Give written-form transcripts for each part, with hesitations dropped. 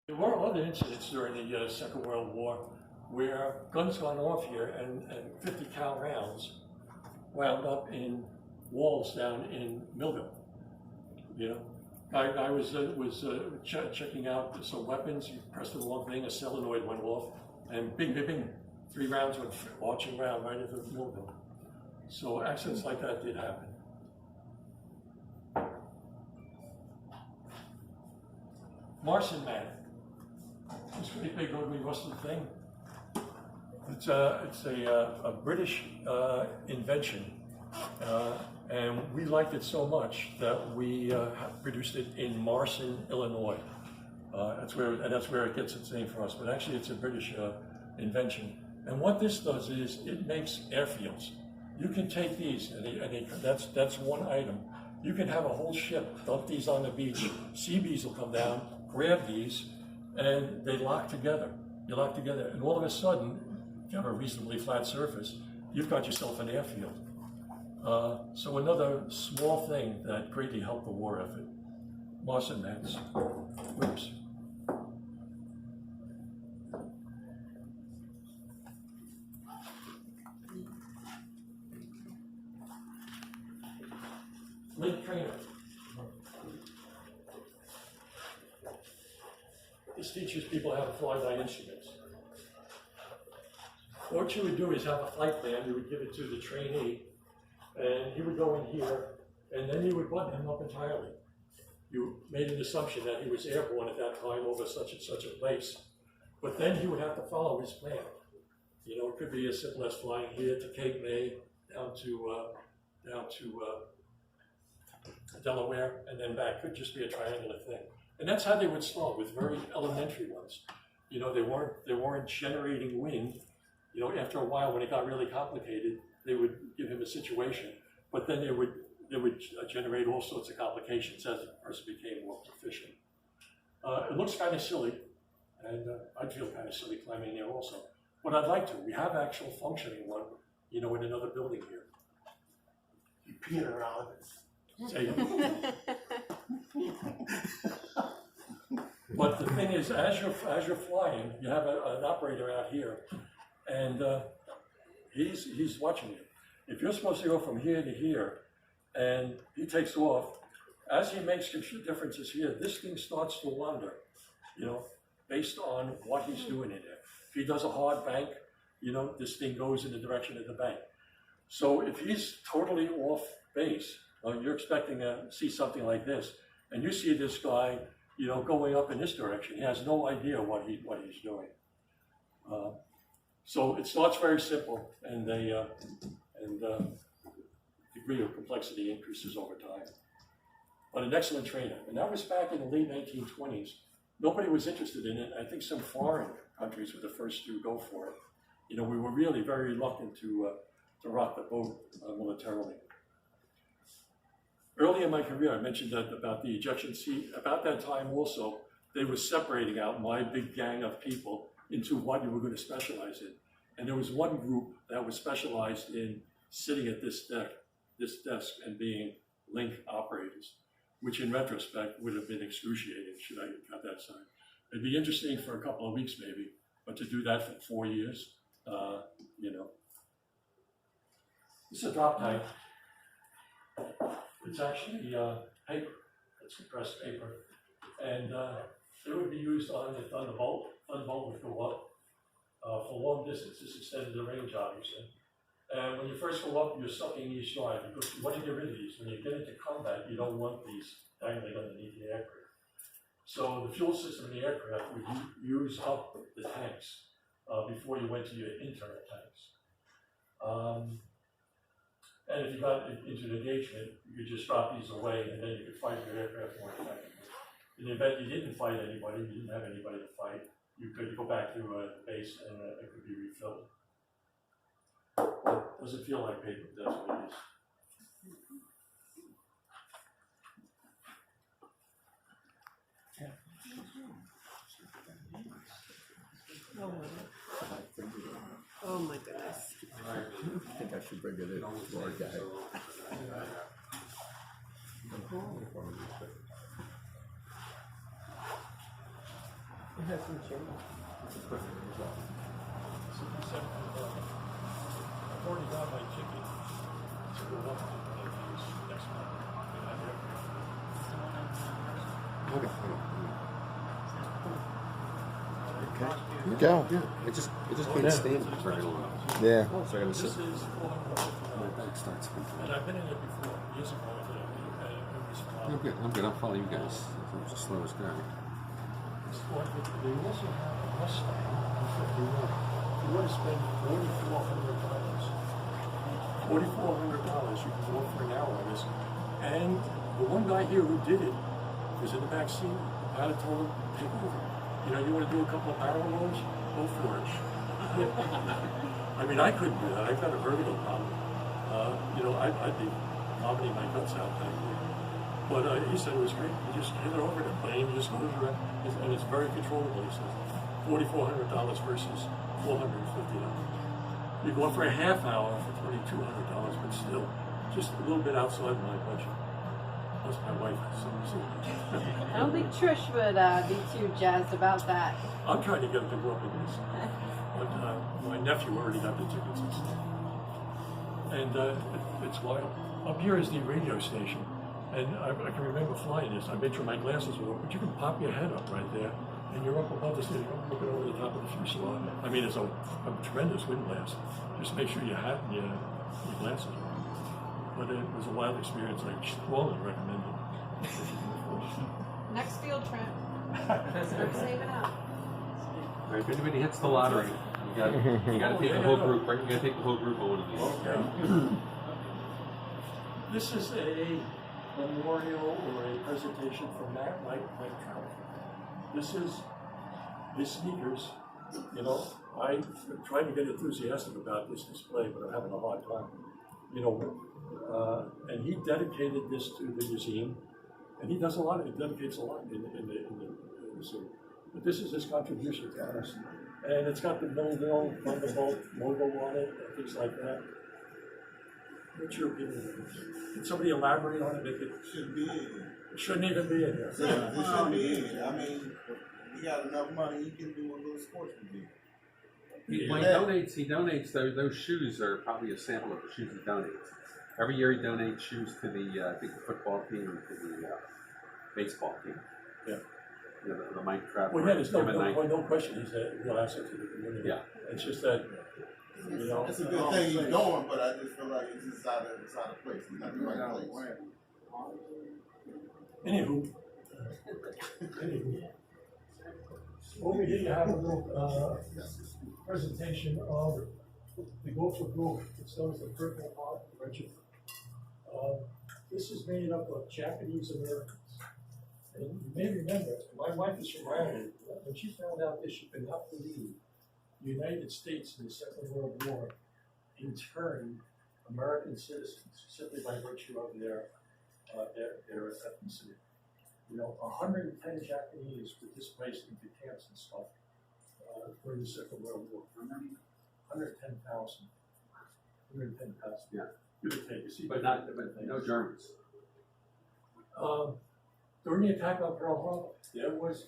There were other incidents during the Second World War where guns gone off here and 50 cal rounds wound up in walls down in Millville. You know, I was checking out some weapons. You pressed the wrong thing, a solenoid went off, and bing, bing, bing, 3 rounds went marching around right into Millville. So accidents like that did happen. Marson Man. This great big ugly rusted thing. It's a British invention, and we liked it so much that we produced it in Marson, Illinois. That's where it gets its name for us. But actually, it's a British invention. And what this does is it makes airfields. You can take these, and that's one item. You can have a whole ship dump these on the beach. Seabees will come down, grab these, and they lock together. You lock together, and all of a sudden, if you have a reasonably flat surface, you've got yourself an airfield. So another small thing that greatly helped the war effort. Marson Mans. Whoops. Link trainer. This teaches people how to fly by instruments. What you would do is have a flight plan, you would give it to the trainee, and he would go in here, and then you would button him up entirely. You made an assumption that he was airborne at that time over such and such a place, but then he would have to follow his plan. You know, it could be as simple as flying here to Cape May, down to Delaware, and then back. Could just be a triangular thing. And that's how they would start, with very elementary ones. You know, they weren't generating wind. You know, after a while, when it got really complicated, they would give him a situation, but then they would generate all sorts of complications as the person became more proficient. It looks kind of silly, and I'd feel kind of silly climbing there also. But I'd like to. We have actual functioning one, you know, in another building here. You peed around it. But the thing is, as you're flying, you have an operator out here, and he's watching you. If you're supposed to go from here to here, and he takes off, as he makes differences here, this thing starts to wander, you know, based on what he's doing in there. If he does a hard bank, you know, this thing goes in the direction of the bank. So if he's totally off base, you're expecting to see something like this, and you see this guy, you know, going up in this direction. He has no idea what he's doing. So it starts very simple, and the degree of complexity increases over time. But an excellent trainer, and that was back in the late 1920s. Nobody was interested in it. I think some foreign countries were the first to go for it. You know, we were really very reluctant to rock the boat militarily. Early in my career, I mentioned that about the ejection seat. About that time also, they were separating out my big gang of people into what you were going to specialize in. And there was one group that was specialized in sitting at this desk and being link operators, which in retrospect would have been excruciating should I have got that side. It'd be interesting for a couple of weeks maybe, but to do that for 4 years, you know. This is a drop tank. It's actually paper. It's compressed paper, and it would be used on the Thunderbolt. Thunderbolt would go up for long distances, extended the range, obviously. And when you first go up, you're sucking these dry because you want to get rid of these. When you get into combat, you don't want these dangling underneath the aircraft. So the fuel system in the aircraft would use up the tanks before you went to your internal tanks. And if you got into an engagement, you could just drop these away, and then you could fight your aircraft more effectively. In the event you didn't fight anybody, you didn't have anybody to fight, you could go back to the base and it could be refilled. It doesn't feel like paper, but that's what it is. Oh my goodness. I think I should bring it in to our guy. It hasn't changed. I've already got my ticket to go up to Millville next month. And I'm here. Okay. You go. Yeah, I just can't stand it very long. Yeah. So I gotta This sit. is 450. My back starts complaining. And I've been in it before, years ago, and it was fun. I'm good. I'll follow you guys. I'm the slowest guy. It's 450. They also have a Mustang on 51. If you want to spend $4,400, $4,400, you can go for an hour on this. And the one guy here who did it was in the back seat. I had told him, take over. You know, you want to do a couple of barrel rolls? Go for it. I mean, I couldn't do that. I've got a vertigo problem. You know, I'd be vomiting my guts out back there. But he said it was great. You just hit it over the plane, you just goes around, and it's very controllable. He says $4,400 versus $450. You go for a half hour for $2,200, but still, just a little bit outside my budget. Plus my wife. I don't think Trish would be too jazzed about that. I'm trying to get him to go up with this. But my nephew already got the tickets and stuff. And it's wild. Up here is the radio station. And I can remember flying this. I made sure my glasses were open, but you can pop your head up right there, and you're up above the city. You're looking over the top of the fuselage. I mean, it's a tremendous wind blast. Just make sure your hat and your glasses are on. But it was a wild experience. I strongly recommend it. If you can afford it. Next field trip. Start saving up. All right, if anybody hits the lottery, you gotta take the whole group, right? You gotta take the whole group on one of these. Okay. This is a memorial or a presentation from Mike Trout. This is his sneakers. You know, I'm trying to get enthusiastic about this display, but I'm having a hard time. You know, and he dedicated this to the museum, and he does a lot. He dedicates a lot in the museum. But this is his contribution to us, and it's got the Millville Thunderbolt logo on it and things like that. What's your opinion of this? Can somebody elaborate on it? Make it Shouldn't be in here. it shouldn't even be in here. Yeah, it shouldn't be in here. I mean, you got enough money, you can do a little sports review. When he donates those shoes are probably a sample of the shoes he donates. Every year he donates shoes to the I think the football team or to the baseball team. Yeah. You know, the Mike Trout. Well, yeah, there's no question he's a real asset to the community. Yeah. It's just that, you know. It's a good thing he's doing, but I just feel like it's just out of place. He's not the right place. Anywho. Over here you have a little presentation of the Gopher Group. It's known as the Purple Heart Regiment. This is made up of Japanese Americans. And you may remember, my wife is from Ireland. When she found out this, she could not believe the United States in the Second World War interned American citizens simply by virtue of their ethnicity. You know, 110 Japanese were displaced into camps and stuff during the Second World War. 110,000. 110,000. Yeah. Give or take. You see, But no Germans. During the attack on Pearl Harbor, there was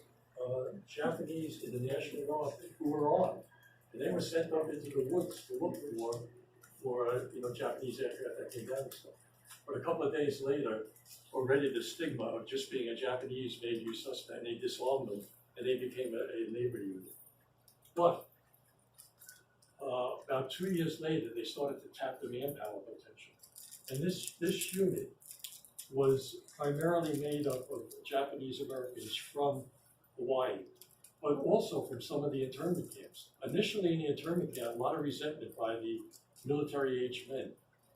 Japanese in the National Guard who were armed, and they were sent up into the woods to look for Japanese aircraft that came down and stuff. But a couple of days later, already the stigma of just being a Japanese made you suspect, and they disarmed them, and they became a labor unit. But about 2 years later, they started to tap the manpower potential, and this unit was primarily made up of Japanese Americans from Hawaii, but also from some of the internment camps. Initially in the internment camp, a lot of resentment by the military-aged men.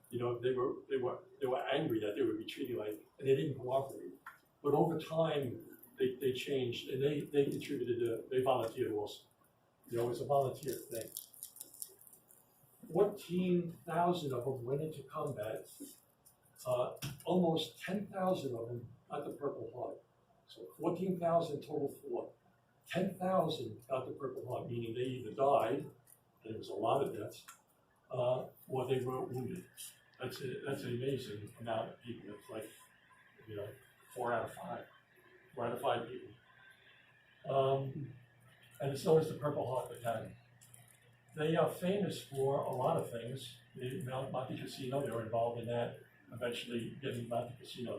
You know, they were angry that they were be treated like, and they didn't cooperate. But over time, they changed, and they contributed. They volunteered also. You know, it's a volunteer thing. 14,000 of them went into combat. Almost 10,000 of them got the Purple Heart. So 14,000 total fought. 10,000 got the Purple Heart, meaning they either died, and there was a lot of deaths, or they were wounded. That's an amazing amount of people. It's like, 4 out of 5. 4 out of 5 people. and it's known as the Purple Heart Battalion. They are famous for a lot of things. The Monte Cassino, they were involved in that, eventually getting Monte Cassino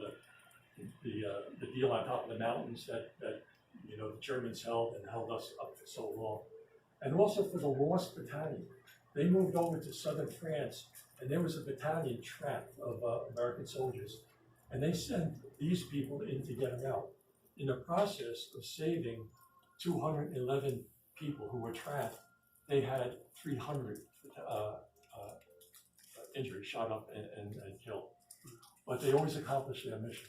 the deal on top of the mountains that you know the Germans held and held us up for so long. And also for the Lost Battalion. They moved over to southern France, and there was a battalion trapped of American soldiers, and they sent these people in to get them out. In the process of saving 211 people who were trapped, they had 300 injured, shot up and killed. But they always accomplished their mission.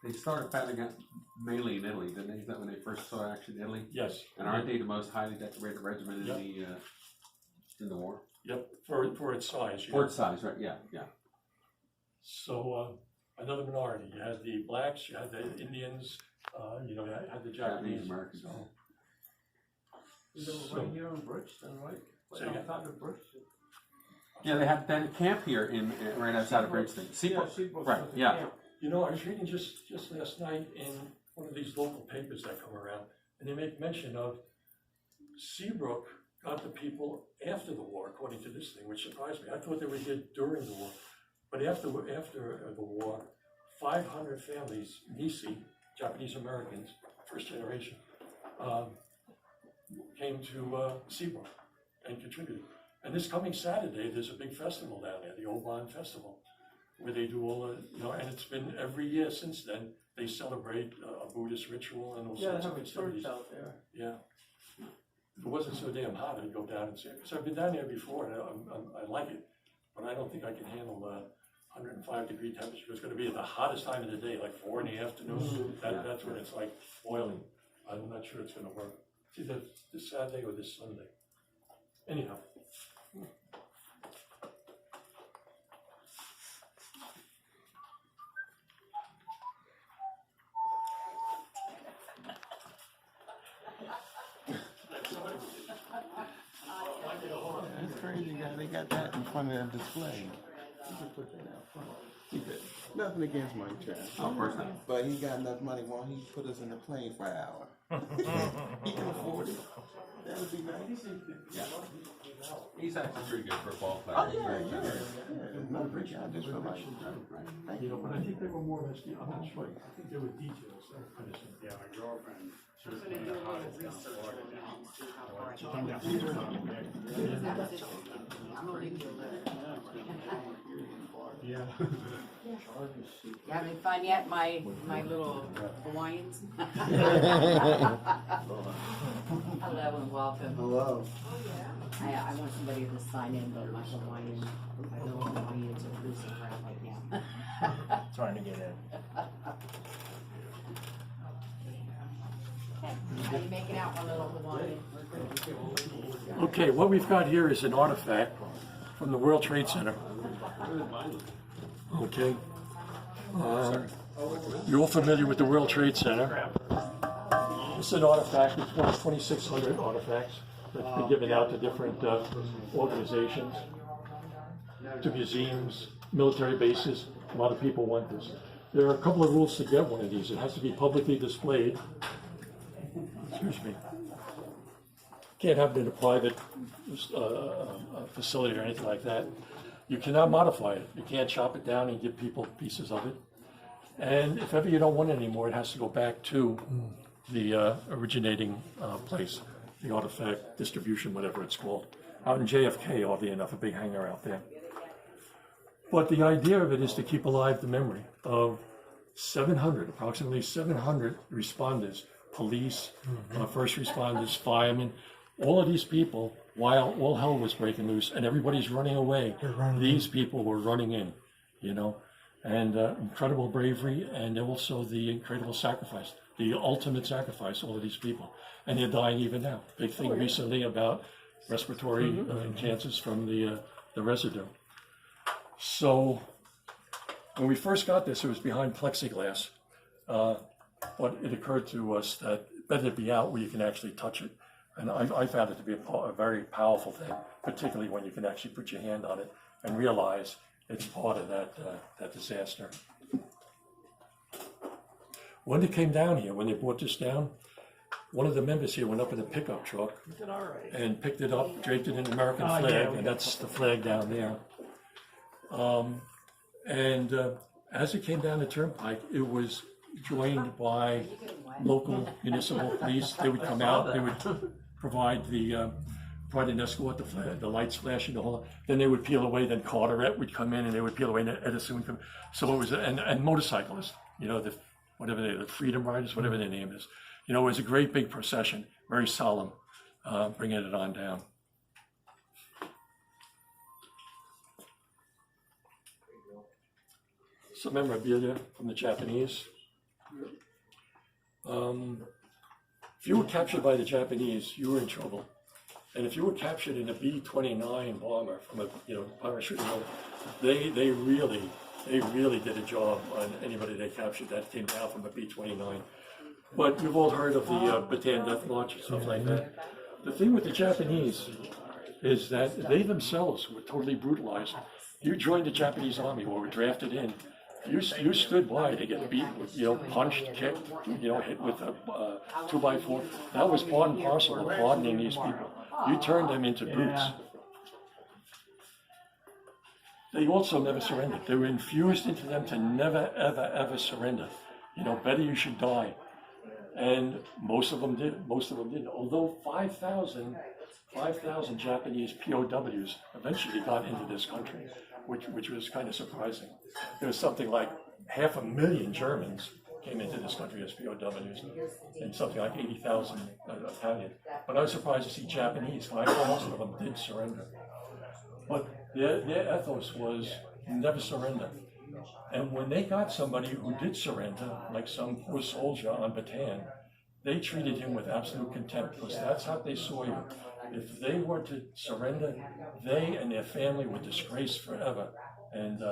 They started fighting mainly in Italy, didn't they? Is that when they first saw action in Italy? Yes. And aren't they the most highly decorated regiment Yep. in the war? Yep, for its size. For its size, right? Yeah, yeah. So another minority. You had the blacks, you had the Indians, you know, you had the Japanese. Americans. So, There was one here in Bridgeton, right? Say again? Outside of Bridgeton. Yeah, they had a camp here in right outside of Bridgeton. Seabrook. Seabrook Right, was the yeah. camp. you know, I was reading just last night in one of these local papers that come around, and they make mention of Seabrook got the people after the war, according to this thing, which surprised me. I thought they were here during the war, but after the war, 500 families, Nisi, Japanese Americans, first generation, came to Seabrook and contributed. And this coming Saturday, there's a big festival down there, the Oban Festival, where they do all the, you know, and it's been every year since then. They celebrate a Buddhist ritual and all Yeah, they sorts have of a festivities. church out there. Yeah. If it wasn't so damn hot, I'd go down and see it. Because I've been down there before, and I like it. But I don't think I can handle 105-degree temperature. It's going to be at the hottest time of the day, like 4 in the afternoon. That's when it's like boiling. I'm not sure it's going to work. It's either this Saturday or this Sunday. Anyhow. That's crazy, guys. They got that in front of the display. You can put that out front. Nothing against Mike Trash. Oh, of course not. But he got enough money. Why don't he put us in the plane for an hour? He can afford it. That would be nice. Yeah. He's actually a pretty good football player. Oh, yeah. No, great job. Just for like, thank You know, you. but I think they were more or less, I'm not sure, I think they were details. They were finishing. Yeah, my girlfriend, she was I'm in gonna do the a hottest little in research Florida on that now. and see how far I She can came go. down from Tom Dick. I'm gonna leave you alone. Yeah. You having fun yet, my little Hawaiians? Hello and welcome. Hello. I want somebody to sign in, but my little Hawaiians are cruising around right now. Trying to get in. How you making out, my little Hawaiian? Okay, what we've got here is an artifact from the World Trade Center. Okay. You're all familiar with the World Trade Center. It's an artifact, it's one of 2,600 artifacts that's been given out to different organizations, to museums, military bases. A lot of people want this. There are a couple of rules to get one of these. It has to be publicly displayed. Excuse me. Can't have it in a private facility or anything like that. You cannot modify it. You can't chop it down and give people pieces of it. And if ever you don't want it anymore, it has to go back to the originating place, the artifact distribution, whatever it's called. Out in JFK, oddly enough, a big hangar out there. But the idea of it is to keep alive the memory of approximately 700 responders, police, first responders, firemen, all of these people, while all hell was breaking loose and everybody's running away, these people were running in, you know, and incredible bravery and also the incredible sacrifice, the ultimate sacrifice, all of these people. And they're dying even now. Big thing recently about respiratory cancers from the residue. So when we first got this, it was behind plexiglass, but it occurred to us that better be out where you can actually touch it. And I found it to be a very powerful thing, particularly when you can actually put your hand on it and realize it's part of that disaster. When it came down here, when they brought this down, one of the members here went up in a pickup truck and picked it up, draped it in the American flag, and that's the flag down there. As it came down the turnpike, it was joined by local municipal police. They would come out, they would provide an escort, the lights flashing, the whole. Then they would peel away. Then Carteret would come in, and they would peel away. And Edison would come. So it was, and motorcyclists, the Freedom Riders, whatever their name is. It was a great big procession, very solemn, bringing it on down. Some memorabilia from the Japanese. If you were captured by the Japanese, you were in trouble. And if you were captured in a B-29 bomber from a parachuting over, they really did a job on anybody they captured that came down from a B-29. But you've all heard of the Bataan Death March and stuff like that. The thing with the Japanese is that they themselves were totally brutalized. You joined the Japanese army or were drafted in. You stood by to get beaten, punched, kicked, hit with a 2x4. That was part and parcel of hardening these people. You turned them into brutes. They also never surrendered. They were infused into them to never, ever, ever surrender. Better you should die. And most of them did. Most of them didn't. Although 5,000 Japanese POWs eventually got into this country, which was kind of surprising. There was something like 500,000 Germans came into this country as POWs, and something like 80,000 Italian. But I was surprised to see Japanese. 5,000 of them did surrender. But their ethos was never surrender. And when they got somebody who did surrender, like some poor soldier on Bataan, they treated him with absolute contempt, because that's how they saw you. If they were to surrender, they and their family were disgraced forever. And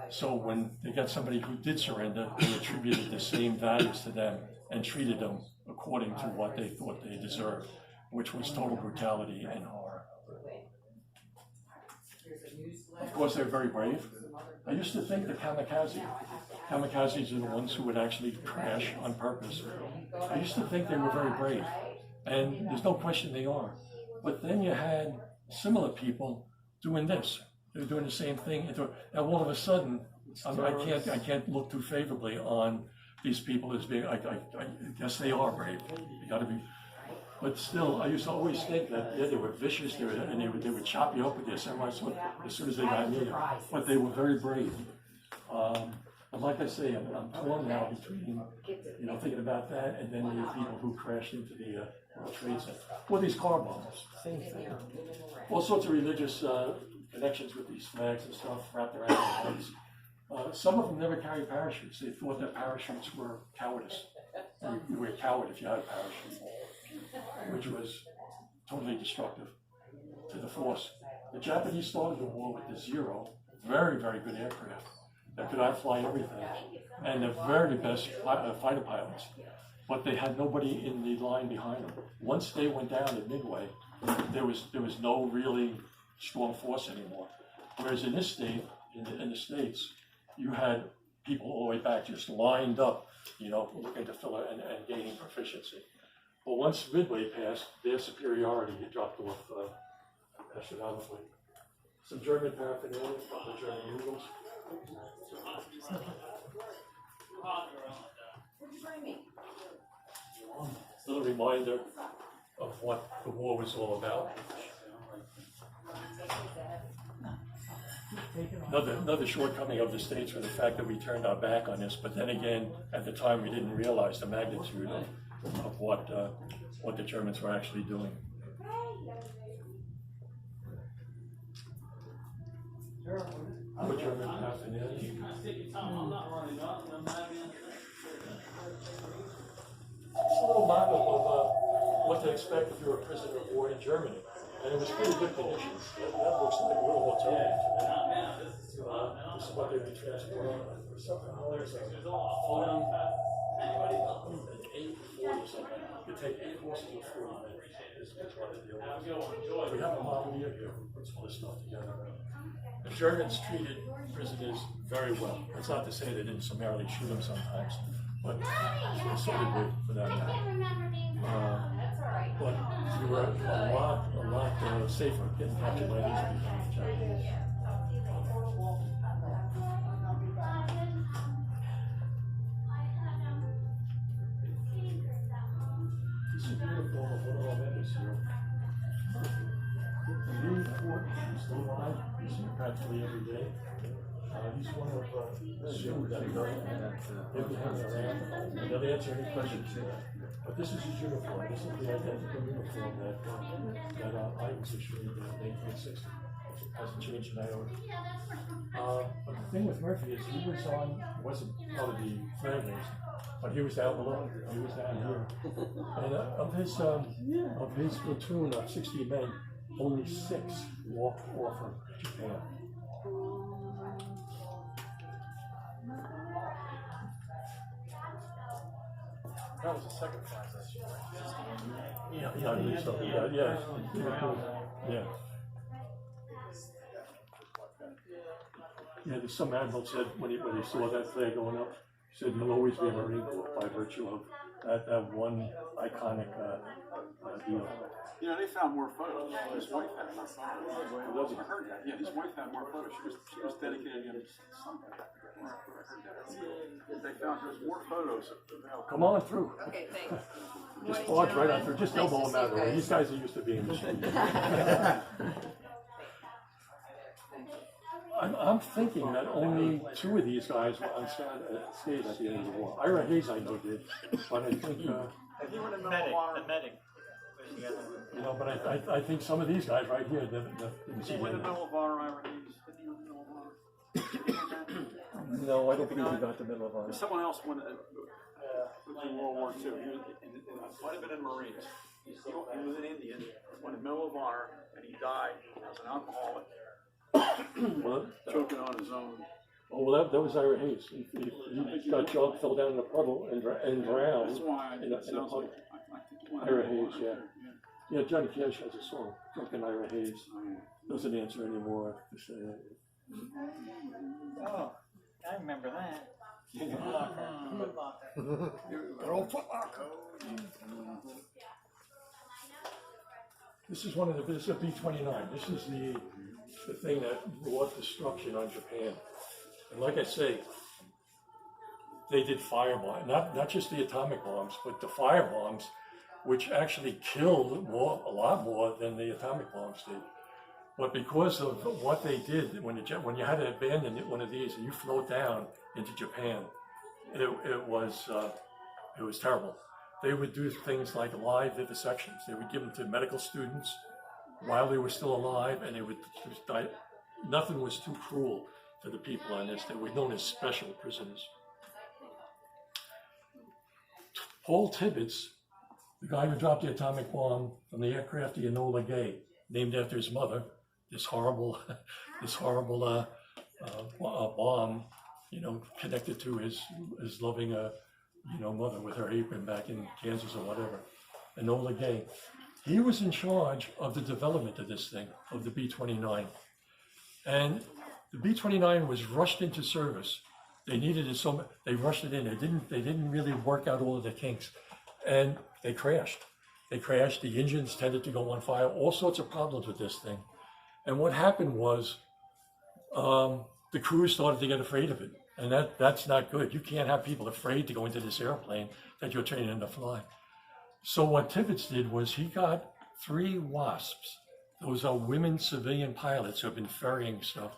so when they got somebody who did surrender, they attributed the same values to them and treated them according to what they thought they deserved, which was total brutality and horror. Of course, they're very brave. I used to think the kamikazes are the ones who would actually crash on purpose. I used to think they were very brave, and there's no question they are. But then you had similar people doing this. They were doing the same thing. And all of a sudden, I can't look too favorably on these people as being. I guess they are brave. You got to be. But still, I used to always think that they were vicious. They would chop you up with their samurai sword as soon as they got near you. But they were very brave. But like I say, I'm torn now between thinking about that and then the people who crashed into the World Trade Center. Well, these car bombs. Same thing. All sorts of religious connections with these flags and stuff wrapped around their heads. Some of them never carried parachutes. They thought that parachutes were cowardice. You were a coward if you had a parachute, which was totally destructive to the force. The Japanese started the war with the Zero, very, very good aircraft that could outfly everything, and the very best fighter pilots. But they had nobody in the line behind them. Once they went down at Midway, there was no really strong force anymore. Whereas in this state, in the States, you had people all the way back just lined up, looking to fill it and gaining proficiency. But once Midway passed, their superiority dropped off astronomically. Some German paraphernalia, a couple of German noodles. A little reminder of what the war was all about. Another shortcoming of the States was the fact that we turned our back on this, but then again, at the time we didn't realize the magnitude of what the Germans were actually doing. What German paraphernalia? It's a little map of what to expect if you're a prisoner of war in Germany. And it was pretty good conditions. That looks like a little hotel room. This is what they would transport on. Or something. There's a 40, an 840 something. You take 8 horses and 40 men. Is what they deal with. We have a model year here who puts all this stuff together. The Germans treated prisoners very well. That's not to say they didn't summarily shoot them sometimes, but so did we, for that matter. were a lot safer getting captured by these people. Japanese. This is beautiful of one of our members here. He's still alive. He's here practically every day. He's one of two that are they've been hanging around. And they'll answer any questions. But this is his uniform. This is the identical uniform that I was issued in 1960. It hasn't changed in iota. But the thing with Murphy is he wasn't part of the flag race, but he was down below. He was down here. And of his platoon of 60 men, only 6 walked off of Japan. That was the second class this year. Yeah, I believe so. Yeah. Yeah, there's some admiral said when he saw that flag going up, he said he'll always be a Marine Corps by virtue of that one iconic deal. You know, they found more photos. His wife had more photos. I heard that. Yeah, his wife had more photos. She was dedicated him to something. They found there's more photos. Come on through. Okay, thanks. Just barge right on through. Just elbow them out of the way. These guys are used to being in the street. I'm thinking that only 2 of these guys were on stage at the end of the war. Ira Hayes, I know, did, but I think, He went to Medal of Honor. you know, but I think some of these guys right here didn't see He went to it. Medal of Honor, Ira Hayes. Didn't he win the Medal of Honor? No, I don't believe he got the Medal of Honor. Someone else won in World War II. He might have been in Marines. He was an Indian, won the Medal of Honor, and he died as an alcoholic, Well, choking on his own. oh, well, that was Ira Hayes. He got jumped, fell down in a puddle, and drowned. That's why in a it sounds puddle. like I think he won Ira the Medal of Hayes, Honor. yeah. Johnny Cash has a song, Drunken Ira Hayes. Doesn't answer anymore. Oh, I remember that. Foot Locker. Good old Foot Locker. This is this is a B-29. This is the thing that brought destruction on Japan. And like I say, they did firebombs, not just the atomic bombs, but the firebombs, which actually killed a lot more than the atomic bombs did. But because of what they did, when you had to abandon one of these and you float down into Japan, it was terrible. They would do things like live vivisections. They would give them to medical students while they were still alive, and they would just die. Nothing was too cruel for the people on this. They were known as special prisoners. Paul Tibbets, the guy who dropped the atomic bomb from the aircraft the Enola Gay, named after his mother, this horrible bomb, connected to his loving, mother with her apron back in Kansas or whatever, Enola Gay. He was in charge of the development of this thing, of the B-29. And the B-29 was rushed into service. They needed it so much, they rushed it in. They didn't really work out all of the kinks. And they crashed. The engines tended to go on fire, all sorts of problems with this thing. And what happened was the crews started to get afraid of it. And that's not good. You can't have people afraid to go into this airplane that you're training to fly. So what Tibbets did was he got 3 WASPs. Those are women civilian pilots who have been ferrying stuff.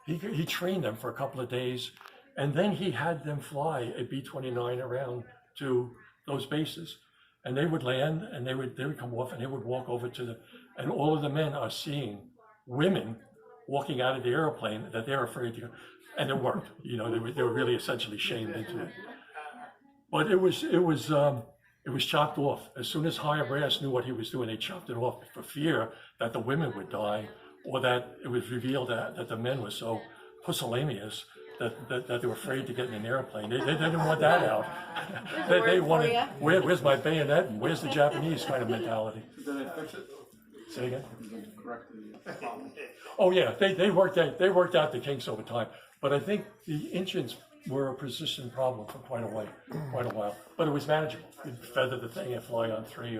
He trained them for a couple of days, and then he had them fly a B-29 around to those bases. And they would land, and they would come off, and they would walk over and all of the men are seeing women walking out of the airplane that they're afraid to go. And it worked. They were really essentially shamed into it. But it was chopped off. As soon as higher brass knew what he was doing, they chopped it off for fear that the women would die, or that it was revealed that the men were so pusillanimous that they were afraid to get in an airplane. They didn't want that out. They wanted, where's my bayonet and where's the Japanese kind of mentality. Did they fix it? Say again? Correct the problem. Oh yeah, they worked out the kinks over time. But I think the engines were a persistent problem for quite a while. But it was manageable. You'd feather the thing and fly on 3.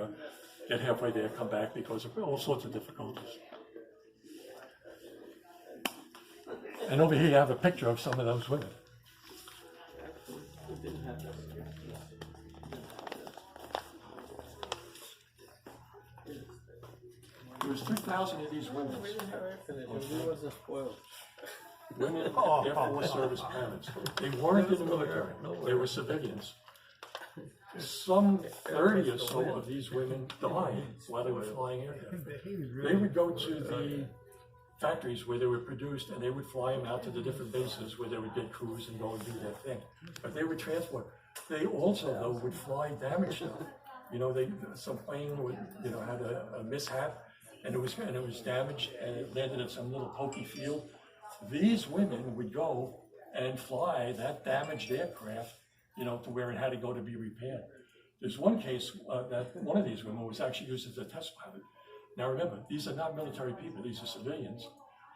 get halfway there, come back because of all sorts of difficulties. And over here you have a picture of some of those women. There was 3,000 of these women. He wasn't spoiled. Women Air Force service parents. They weren't in the military. They were civilians. Some 30 or so of these women died while they were flying aircraft. They would go to the factories where they were produced, and they would fly them out to the different bases where they would get crews and go and do their thing. But they would transport. They also, though, would fly damaged stuff. You know, some plane would, you know, had a mishap, and it was damaged, and it landed at some little pokey field. These women would go and fly that damaged aircraft, you know, to where it had to go to be repaired. There's one case that one of these women was actually used as a test pilot. Now remember, these are not military people, these are civilians.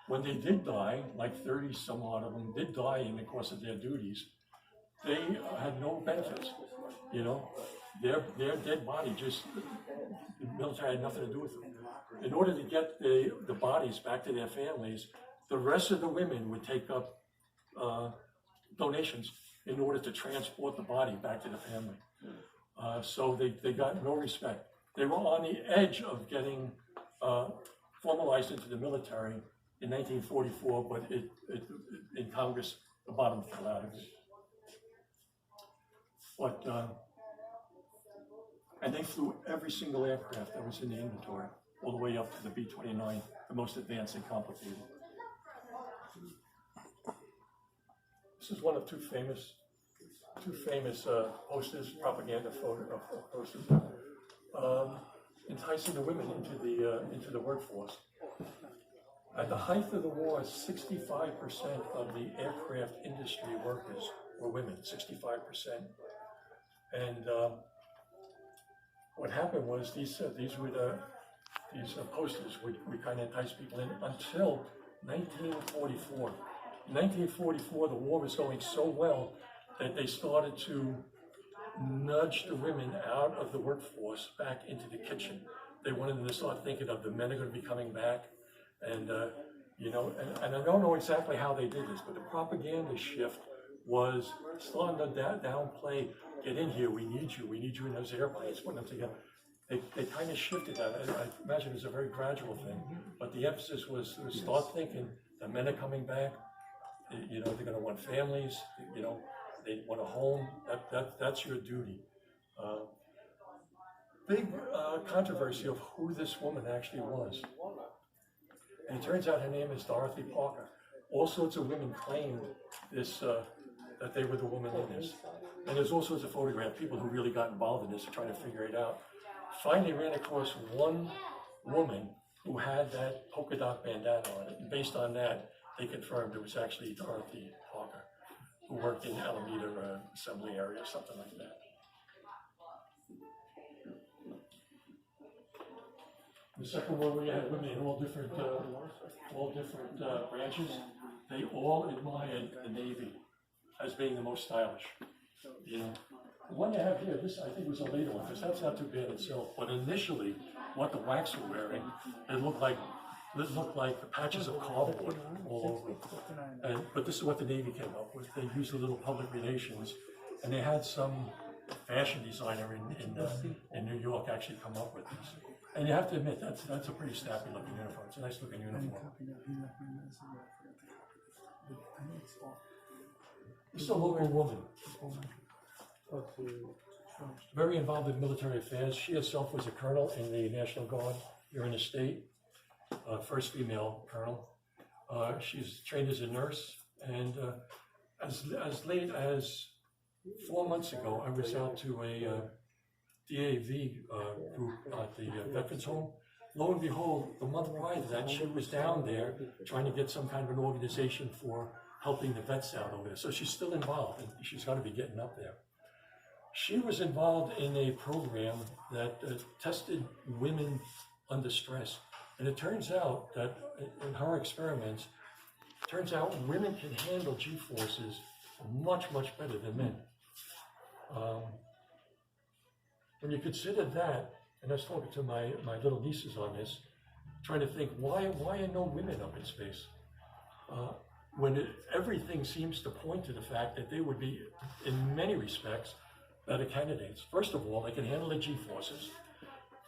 When they did die, like 30 some odd of them did die in the course of their duties, they had no benefits, you know. Their dead body just, the military had nothing to do with them. In order to get the bodies back to their families, the rest of the women would take up donations in order to transport the body back to the family. So they got no respect. They were on the edge of getting formalized into the military in 1944, but in Congress, the bottom fell out of it. But, and they flew every single aircraft that was in the inventory, all the way up to the B-29, the most advanced and complicated. This is one of two famous posters, propaganda posters, enticing the women into the workforce. At the height of the war, 65% of the aircraft industry workers were women, 65%. And what happened was these posters would kind of entice people in until 1944. In 1944, the war was going so well that they started to nudge the women out of the workforce back into the kitchen. They wanted them to start thinking of the men are going to be coming back, and you know, and I don't know exactly how they did this, but the propaganda shift was starting to downplay. Get in here, we need you in those airplanes, putting them together. They kind of shifted that. I imagine it was a very gradual thing, but the emphasis was start thinking the men are coming back. You know, they're going to want families. You know, they want a home. That's your duty. Big controversy of who this woman actually was. And it turns out her name is Dorothy Parker. All sorts of women claimed this, that they were the woman in this. And there's all sorts of photographs, people who really got involved in this and trying to figure it out. Finally ran across one woman who had that polka dot bandana on it. And based on that, they confirmed it was actually Dorothy Parker, who worked in Alameda Assembly area, something like that. The second one, we had women in all different branches. They all admired the Navy as being the most stylish. You know, the one you have here, this I think was a later one, because that's not too bad itself. But initially, what the blacks were wearing, it looked like patches of cardboard all over. But this is what the Navy came up with. They used a little public relations, and they had some fashion designer in New York actually come up with this. And you have to admit, that's a pretty snappy looking uniform. It's a nice looking uniform. This is a local woman, very involved in military affairs. She herself was a colonel in the National Guard here in the state, first female colonel. She's trained as a nurse, and as late as 4 months ago, I was out to a DAV group at the Veterans Home. Lo and behold, the month prior to that, she was down there trying to get some kind of an organization for helping the vets out over there. So she's still involved, and she's got to be getting up there. She was involved in a program that tested women under stress. And it turns out that in her experiments, it turns out women can handle G-forces much, much better than men. When you consider that, and I was talking to my little nieces on this, trying to think, why are no women up in space? When everything seems to point to the fact that they would be, in many respects, better candidates. First of all, they can handle the G-forces.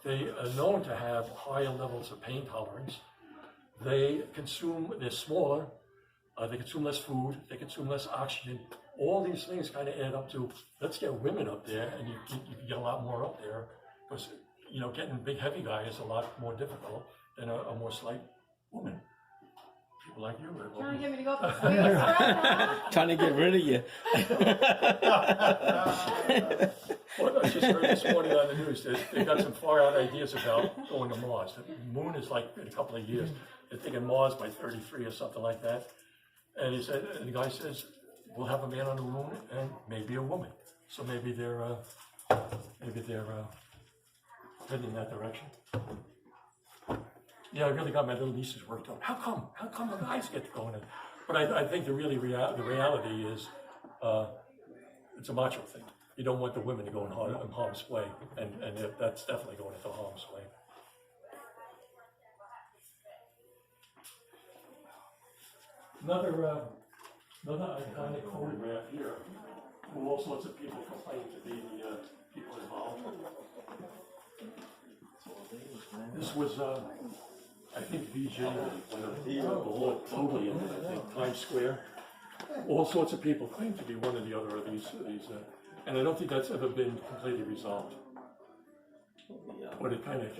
They are known to have higher levels of pain tolerance. They're smaller, they consume less food, they consume less oxygen. All these things kind of add up to, let's get women up there, and you can get a lot more up there, because, you know, getting a big heavy guy is a lot more difficult than a more slight woman. People like you are Trying to get me to go for space, right? Trying to get rid of you. Well, I just heard this morning on the news that they got some far out ideas about going to Mars. The moon is like in a couple of years. They're thinking Mars by 33 or something like that. And he said, and the guy says, we'll have a man on the moon and maybe a woman. So maybe they're heading in that direction. Yeah, I really got my little nieces worked up. How come the guys get to go in? But I think the reality is it's a macho thing. You don't want the women to go in harm's way, and that's definitely going into harm's way. Another iconic photograph here, who all sorts of people complain to be the people involved. This was, I think, VJ, globally in, I think, Times Square. All sorts of people claim to be one or the other of these, and I don't think that's ever been completely resolved. But it kind of